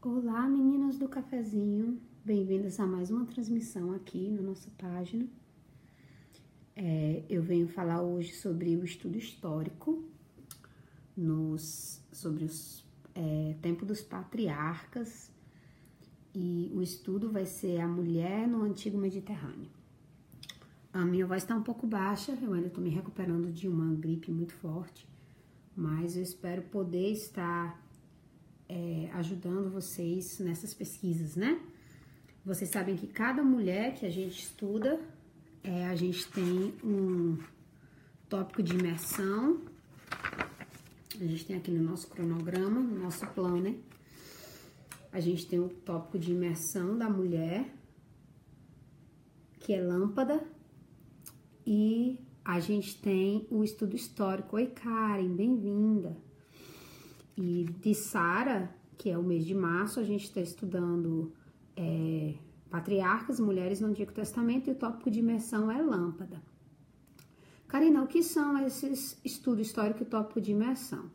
Olá, meninas do cafezinho, bem-vindas a mais uma transmissão aqui na nossa página. Eu venho falar hoje sobre o estudo histórico, sobre os tempos dos patriarcas, e o estudo vai ser a mulher no Antigo Mediterrâneo. A minha voz está um pouco baixa, eu ainda estou me recuperando de uma gripe muito forte, mas eu espero poder estar ajudando vocês nessas pesquisas, né? Vocês sabem que cada mulher que a gente estuda, a gente tem um tópico de imersão. A gente tem aqui no nosso cronograma, no nosso planner, a gente tem o tópico de imersão da mulher, que é lâmpada, e a gente tem o estudo histórico. Oi, Karen, bem-vinda! E de Sara, que é o mês de março, a gente está estudando patriarcas, mulheres no Antigo Testamento, e o tópico de imersão é lâmpada. Karina, o que são esses estudos históricos e tópico de imersão?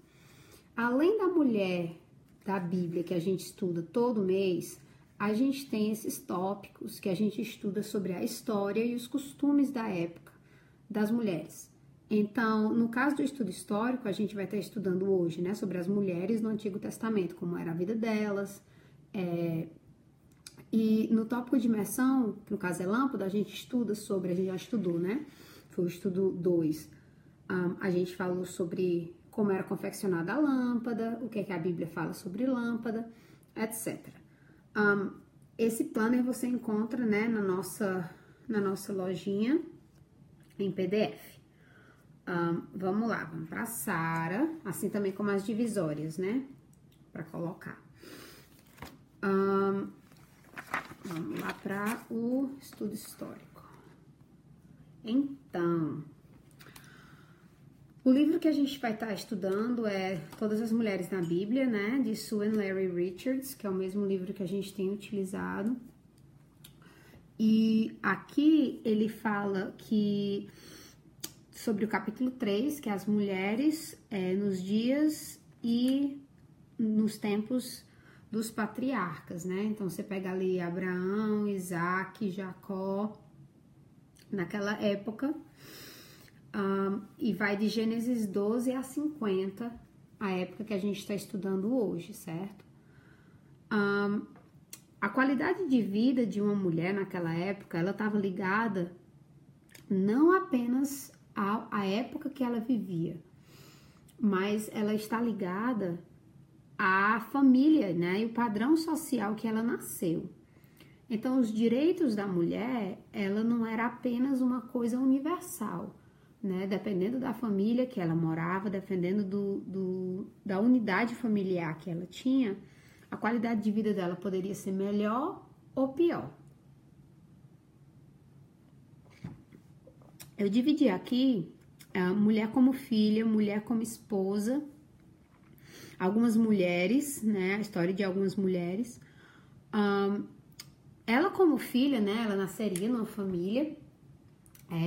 Além da mulher da Bíblia que a gente estuda todo mês, a gente tem esses tópicos que a gente estuda sobre a história e os costumes da época das mulheres. Então, no caso do estudo histórico, a gente vai estar estudando hoje, né, sobre as mulheres no Antigo Testamento, como era a vida delas. E no tópico de imersão, que no caso é lâmpada, a gente já estudou, né? Foi o estudo 2. A gente falou sobre como era confeccionada a lâmpada, o que é que a Bíblia fala sobre lâmpada, etc. Esse planner você encontra, né, na nossa lojinha em PDF. Vamos lá, vamos para Sara, assim também como as divisórias, né, para colocar. Vamos lá para o estudo histórico. Então, o livro que a gente vai estar estudando é Todas as Mulheres na Bíblia, né, de Sue and Larry Richards, que é o mesmo livro que a gente tem utilizado. E aqui ele fala sobre o capítulo 3, que é as mulheres nos dias e nos tempos dos patriarcas, né? Então, você pega ali Abraão, Isaac, Jacó, naquela época, e vai de Gênesis 12 a 50, a época que a gente está estudando hoje, certo? A qualidade de vida de uma mulher naquela época, ela estava ligada não apenas à época que ela vivia, mas ela está ligada à família, né, e o padrão social que ela nasceu. Então, os direitos da mulher, ela não era apenas uma coisa universal, né, dependendo da família que ela morava, dependendo da unidade familiar que ela tinha, a qualidade de vida dela poderia ser melhor ou pior. Eu dividi aqui mulher como filha, mulher como esposa, algumas mulheres, né, a história de algumas mulheres. Ela como filha, né, ela nasceria numa família,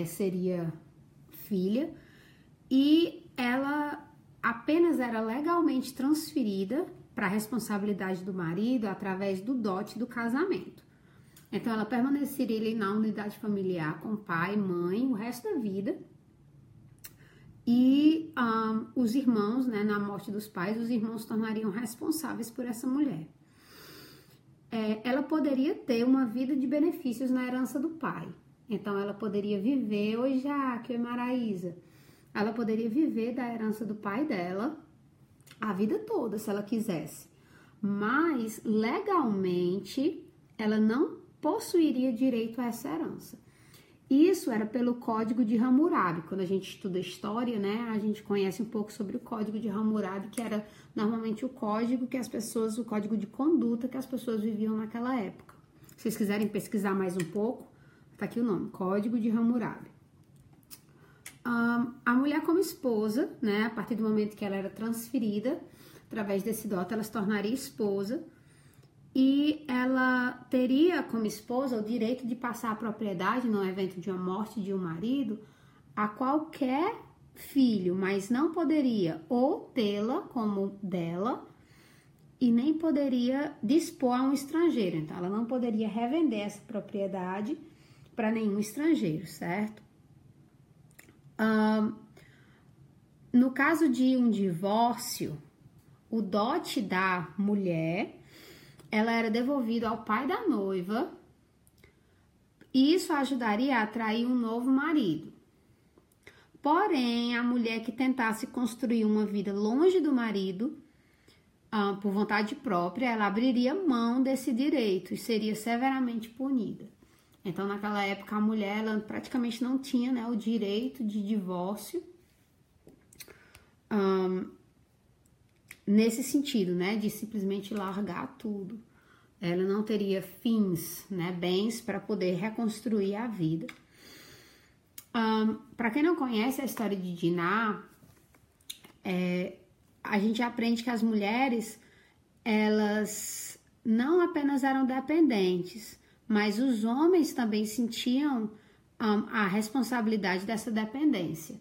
seria filha, e ela apenas era legalmente transferida para a responsabilidade do marido através do dote do casamento. Então, ela permaneceria ali na unidade familiar com pai, mãe, o resto da vida. E os irmãos, né, na morte dos pais, os irmãos se tornariam responsáveis por essa mulher. Ela poderia ter uma vida de benefícios na herança do pai. Então, ela poderia viver, oi Jaque, oi Maraísa, ela poderia viver da herança do pai dela a vida toda, se ela quisesse. Mas, legalmente, ela não possuiria direito a essa herança. Isso era pelo Código de Hammurabi. Quando a gente estuda história, né, a gente conhece um pouco sobre o Código de Hammurabi, que era normalmente o código o código de conduta que as pessoas viviam naquela época. Se vocês quiserem pesquisar mais um pouco, tá aqui o nome, Código de Hammurabi. A mulher como esposa, né, a partir do momento que ela era transferida, através desse dote, ela se tornaria esposa, e ela teria como esposa o direito de passar a propriedade no evento de uma morte de um marido a qualquer filho, mas não poderia ou tê-la como dela e nem poderia dispor a um estrangeiro. Então, ela não poderia revender essa propriedade para nenhum estrangeiro, certo? No caso de um divórcio, o dote da mulher, ela era devolvido ao pai da noiva, e isso ajudaria a atrair um novo marido. Porém, a mulher que tentasse construir uma vida longe do marido, por vontade própria, ela abriria mão desse direito e seria severamente punida. Então, naquela época, a mulher ela praticamente não tinha, né, o direito de divórcio, nesse sentido, né, de simplesmente largar tudo. Ela não teria fins, né, bens para poder reconstruir a vida. Para quem não conhece a história de Diná, a gente aprende que as mulheres, elas não apenas eram dependentes, mas os homens também sentiam a responsabilidade dessa dependência.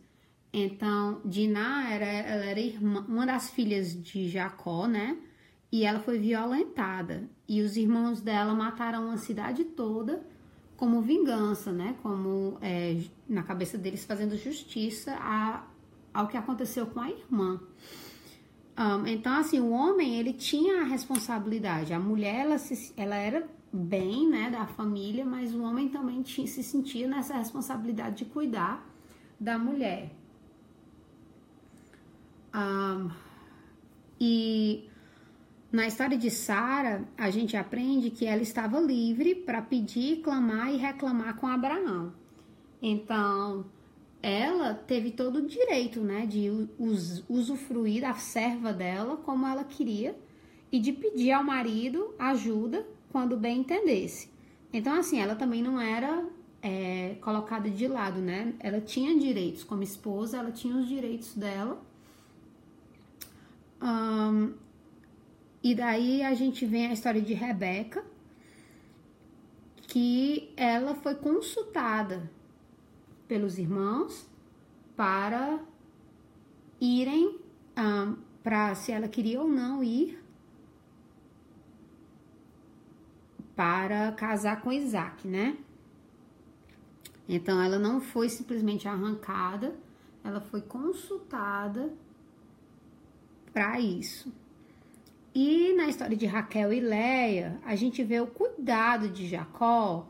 Então, Diná ela era irmã, uma das filhas de Jacó, né? E ela foi violentada. E os irmãos dela mataram a cidade toda como vingança, né? Como na cabeça deles fazendo justiça ao que aconteceu com a irmã. Então, assim, o homem, ele tinha a responsabilidade. A mulher, ela era bem, né, da família, mas o homem também se sentia nessa responsabilidade de cuidar da mulher. E na história de Sara, a gente aprende que ela estava livre para pedir, clamar e reclamar com Abraão. Então, ela teve todo o direito, né, de usufruir da serva dela como ela queria e de pedir ao marido ajuda quando bem entendesse. Então, assim, ela também não era colocada de lado, né? Ela tinha direitos como esposa, ela tinha os direitos dela. E daí a gente vem a história de Rebeca, que ela foi consultada pelos irmãos para irem, para se ela queria ou não ir para casar com Isaac, né? Então ela não foi simplesmente arrancada, ela foi consultada para isso. E na história de Raquel e Leia, a gente vê o cuidado de Jacó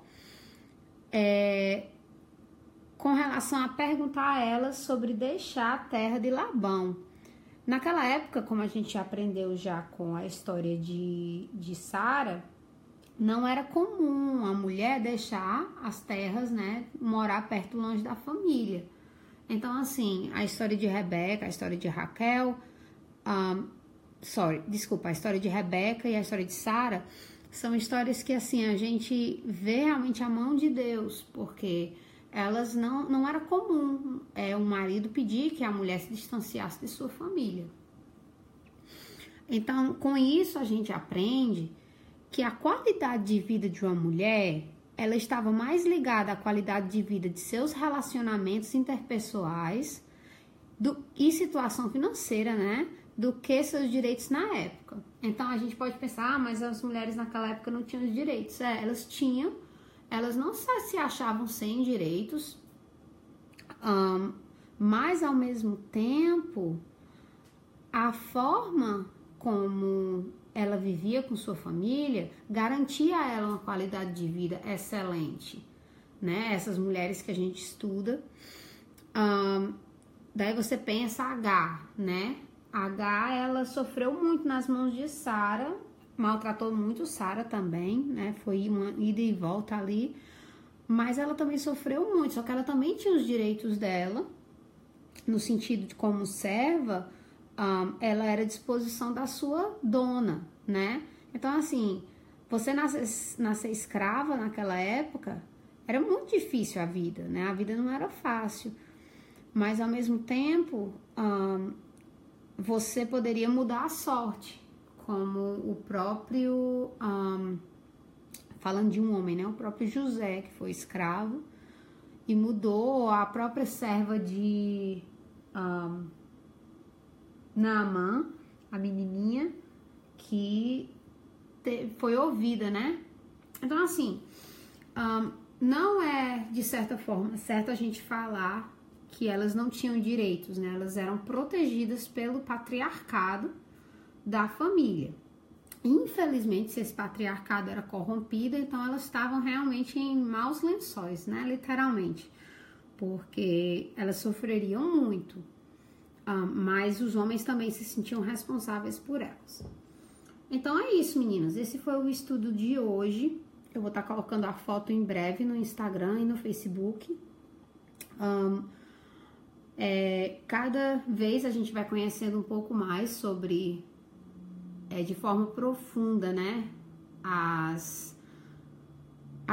com relação a perguntar a elas sobre deixar a terra de Labão. Naquela época, como a gente aprendeu já com a história de Sara, não era comum a mulher deixar as terras, né, morar perto, longe da família. Então, assim, a história de Rebeca, a história de Raquel, a história de Rebeca e a história de Sara são histórias que, assim, a gente vê realmente a mão de Deus, porque elas não era comum um marido pedir que a mulher se distanciasse de sua família. Então, com isso a gente aprende que a qualidade de vida de uma mulher, ela estava mais ligada à qualidade de vida de seus relacionamentos interpessoais e situação financeira, né, do que seus direitos na época. Então, a gente pode pensar, mas as mulheres naquela época não tinham os direitos. Elas tinham, elas não se achavam sem direitos, mas, ao mesmo tempo, a forma como ela vivia com sua família garantia a ela uma qualidade de vida excelente, né? Essas mulheres que a gente estuda. Daí você pensa Agar, né? Agar, ela sofreu muito nas mãos de Sara, maltratou muito Sara também, né? Foi uma ida e volta ali, mas ela também sofreu muito, só que ela também tinha os direitos dela, no sentido de como serva, ela era à disposição da sua dona, né? Então, assim, você nascer escrava naquela época, era muito difícil a vida, né? A vida não era fácil, mas ao mesmo tempo, você poderia mudar a sorte, como o próprio, falando de um homem, né? O próprio José, que foi escravo, e mudou a própria serva de Naamã, a menininha, que foi ouvida, né? Então, assim, não é, de certa forma, certo a gente falar que elas não tinham direitos, né? Elas eram protegidas pelo patriarcado da família. Infelizmente, se esse patriarcado era corrompido, então elas estavam realmente em maus lençóis, né? Literalmente. Porque elas sofreriam muito. Mas os homens também se sentiam responsáveis por elas. Então é isso, meninas. Esse foi o estudo de hoje. Eu vou estar colocando a foto em breve no Instagram e no Facebook. Cada vez a gente vai conhecendo um pouco mais sobre, de forma profunda, né? A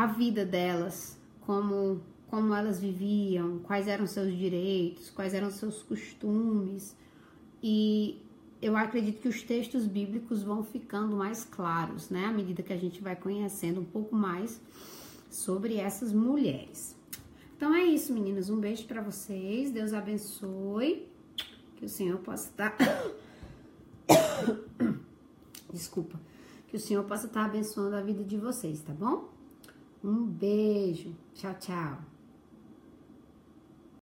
vida delas, como elas viviam, quais eram seus direitos, quais eram seus costumes. E eu acredito que os textos bíblicos vão ficando mais claros, né? À medida que a gente vai conhecendo um pouco mais sobre essas mulheres. Então é isso, meninas. Um beijo pra vocês. Deus abençoe. Que o Senhor possa estar... Desculpa. Que o Senhor possa estar abençoando a vida de vocês, tá bom? Um beijo. Tchau, tchau.